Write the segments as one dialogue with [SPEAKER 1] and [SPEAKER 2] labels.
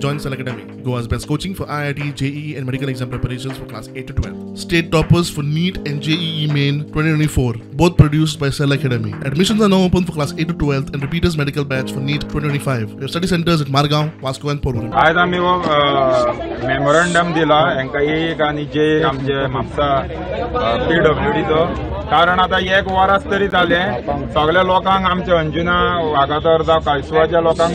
[SPEAKER 1] Join Select Academy, Goa's best coaching for IIT, JEE and medical exam preparations for class 8 to 12. State toppers for NEET and JEE Main 2024, both produced by Select Academy. Admissions are now open for class 8 to 12 and repeaters medical batch for NEET 2025. We have study centers at Margaon, Vasco and Porvorim.
[SPEAKER 2] आज आम्ही memorandum दिला हांकां एक आनी जे आमचे म्हापसा PWDचो कारण आता एक वरस तरी जालें सगळ्या लोकांक आमच्या अंजुना वागातोर जावं कालसुवाच्या लोकांक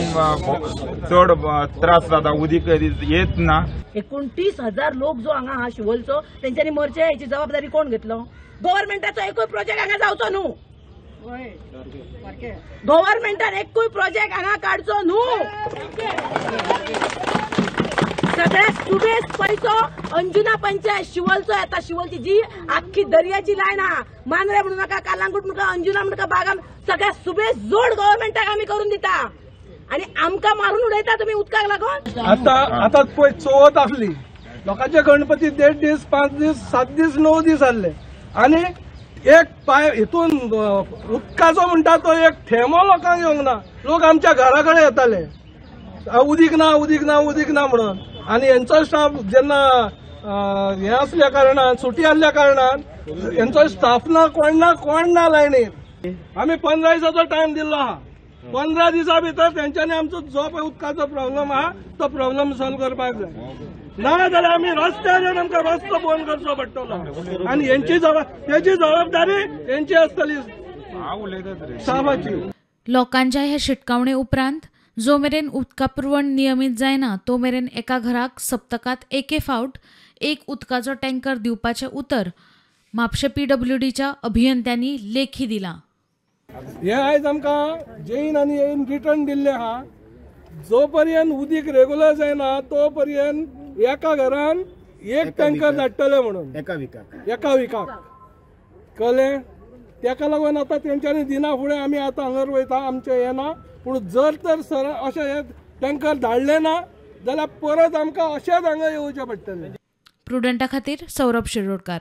[SPEAKER 2] चड त्रास जाता उदीक येत ना
[SPEAKER 3] 29,000 लोक जो हांगा हा शिवलचो तेंच्यांनी मरचे हेची जबाबदारी कोण घेतलो गव्हर्नमेंटाचो एकूय प्रोजेक्ट हांगा जावचो न्हू गव्हर्नमेंटान एकूय प्रोजेक्ट हांगा काडचो न्हू सगळ्या सुबेज पैसो अंजुना पंचायत शिवलचो येता शिवलची जी आख्खी दर्याची लायन हा मांद्रे म्हणू नका कालांगूट म्हणू अंजुना म्हणू नका बागा सगळ्या सुबेज जोड गव्हर्नमेंटाक आमी करून दिता आणि आमका मारून उडयता तुम्ही उदकाक लागून
[SPEAKER 4] आता पळय चवथ आसली लोकांचे गणपती 1.5 दीस 5 दीस 7 दीस 9 दीस जाल्ले आणि एक पाय हितून उदकाचो म्हणटा तो एक थेंबो लोकांक येवंक ना लोक आमच्या घरा कडेन येताले उदीक ना उदीक ना उदीक ना म्हणून आणि यांचो स्टाफ जेन्ना हे असल्या कारणान सुटी आसल्या कारणान यांचो स्टाफ ना कोण ना लायनीर आमी 15 दिसाचो टायम दिल्लो आहा 15 दिसा भितर तेंच्यांनी आमचो जो पळय उदकाचो प्रॉब्लेम आहा तो प्रॉब्लेम सॉल्व करपाक जाय ना जाल्यार आमी रस्त्यार येवन आमकां रस्तो बंद करचो पडटलो आनी तेची जबाबदारी तेंची आसतली स्टाफाची
[SPEAKER 5] लोकांच्या ह्या शिटकावणे उपरांत जो मेरेन उदका पुरवण नियमीत जायना तो मेरेन एका घराक सप्तकात एके फावट एक उदकाचो टँकर दिवपाचें उतर म्हापशे PWDच्या अभियंत्यांनी लेखी दिला
[SPEAKER 4] हे आयज आमकां जेईन आनी येईन रिटर्न दिल्ले आहा जो पर्यंत उदीक रेग्युलर जायना तो पर्यंत एका घरान एक टँकर धाडटले म्हणून एका विकाक कळ्ळें तेका लागून आतां तेंच्यांनी दिना फुडें आमी आतां हांगर वयता आमचें हें ना पूण जर तर सर अशें हे टँकर धाडले ना जाल्यार परत आमकां अशेंच हांगा येवचें पडटलें
[SPEAKER 5] प्रुडंटा खातीर सौरभ शिरोडकार.